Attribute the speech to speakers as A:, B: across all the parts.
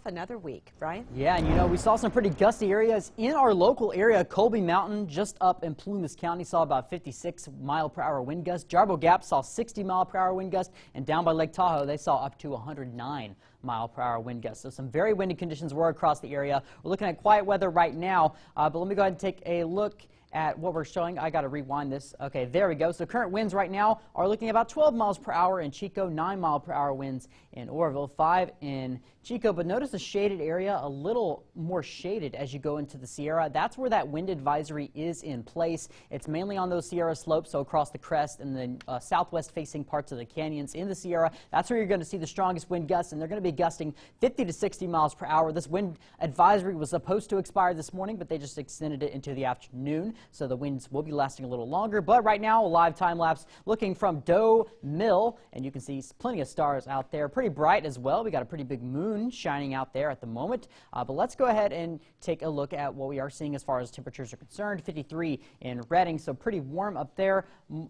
A: off another week. Brian?
B: Yeah, and we saw some pretty gusty areas in our local area. Colby Mountain, just up in Plumas County, saw about 56-mile-per-hour wind gusts. Jarbo Gap saw 60-mile-per-hour wind gusts, and down by Lake Tahoe, they saw up to 109-mile-per-hour wind gusts. So some very windy conditions were across the area. We're looking at quiet weather right now, but let me go ahead and take a look at what we're showing. I got to rewind this. Okay, there we go. So current winds right now are looking at about 12 miles per hour in Chico, 9-mile-per-hour winds in Oroville, 5 in Chico. But notice the shaded area a little more shaded as you go into the Sierra. That's where that wind advisory is in place. It's mainly on those Sierra slopes, so across the crest and the southwest facing parts of the canyons in the Sierra. That's where you're going to see the strongest wind gusts, and they're going to be gusting 50 to 60 miles per hour. This wind advisory was supposed to expire this morning, but they just extended it into the afternoon. So the winds will be lasting a little longer. But right now, a live time lapse looking from Doe Mill, and you can see plenty of stars out there. Pretty bright as well. We got a pretty big moon shining out there at the moment. But let's go ahead and take a look at what we are seeing as far as temperatures are concerned. 53 in Redding, so pretty warm up there.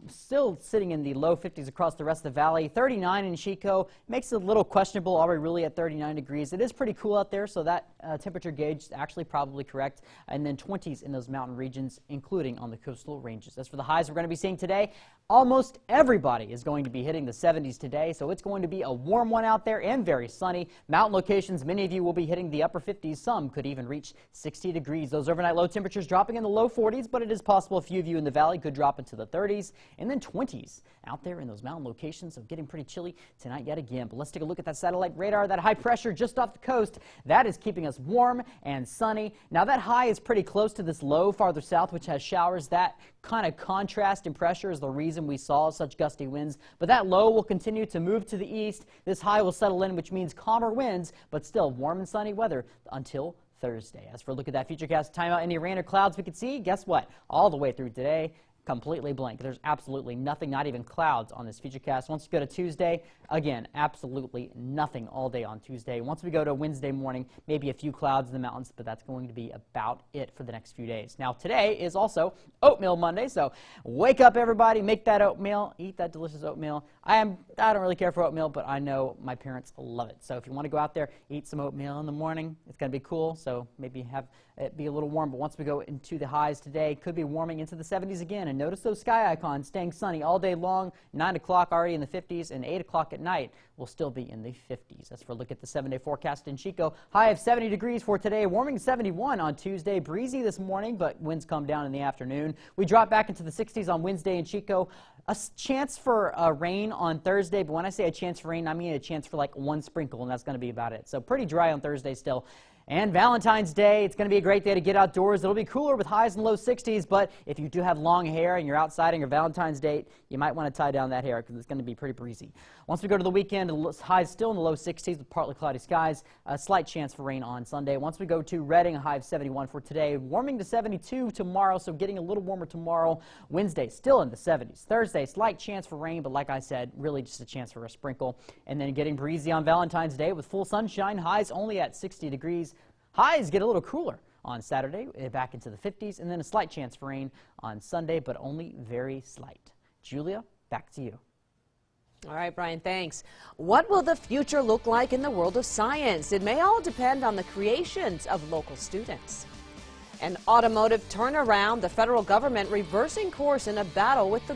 B: Still sitting in the low 50s across the rest of the valley. 39 in Chico makes it a little questionable. Are we really at 39 degrees? It is pretty cool out there, so that temperature gauge is actually probably correct. And then 20s in those mountain regions, including on the coastal ranges. As for the highs we're going to be seeing today, almost everybody is going to be hitting the 70s today, so it's going to be a warm one out there and very sunny. Mountain locations, many of you will be hitting the upper 50s. Some could even reach 60 degrees. Those overnight low temperatures dropping in the low 40s, but it is possible a few of you in the valley could drop into the 30s and then 20s out there in those mountain locations. So getting pretty chilly tonight yet again. But let's take a look at that satellite radar. That high pressure just off the coast, that is keeping us warm and sunny. Now that high is pretty close to this low farther south, which has showers. That kind of contrast in pressure is the reason we saw such gusty winds. But that low will continue to move to the east. This high will settle in, which means calmer winds, but still warm and sunny weather until Thursday. As for a look at that futurecast timeout, any rain or clouds we could see, guess what? All the way through today, completely blank. There's absolutely nothing, not even clouds on this futurecast. Once you go to Tuesday, again, absolutely nothing all day on Tuesday. Once we go to Wednesday morning, maybe a few clouds in the mountains, but that's going to be about it for the next few days. Now, today is also Oatmeal Monday, so wake up, everybody, make that oatmeal, eat that delicious oatmeal. I don't really care for oatmeal, but I know my parents love it. So if you want to go out there, eat some oatmeal in the morning. It's going to be cool, so maybe have it be a little warm. But once we go into the highs today, could be warming into the 70s again. And notice those sky icons staying sunny all day long. 9 o'clock already in the 50s, and 8 o'clock at night will still be in the 50s. As for a look at the 7-day forecast in Chico, high of 70 degrees for today, warming 71 on Tuesday. Breezy this morning, but winds come down in the afternoon. We drop back into the 60s on Wednesday in Chico. A chance for rain on Thursday, but when I say a chance for rain, I mean a chance for like one sprinkle, and that's going to be about it. So pretty dry on Thursday still. And Valentine's Day, it's going to be a great day to get outdoors. It'll be cooler with highs in the low 60s, but if you do have long hair and you're outside on your Valentine's date, you might want to tie down that hair because it's going to be pretty breezy. Once we go to the weekend, highs still in the low 60s with partly cloudy skies. A slight chance for rain on Sunday. Once we go to Redding, a high of 71 for today. Warming to 72 tomorrow, so getting a little warmer tomorrow. Wednesday, still in the 70s. Thursday, slight chance for rain, but like I said, really just a chance for a sprinkle. And then getting breezy on Valentine's Day with full sunshine. Highs only at 60 degrees. Highs get a little cooler on Saturday, back into the 50s, and then a slight chance for rain on Sunday, but only very slight. Julia, back to you.
A: All right, Brian, thanks. What will the future look like in the world of science? It may all depend on the creations of local students. An automotive turnaround, the federal government reversing course in a battle with the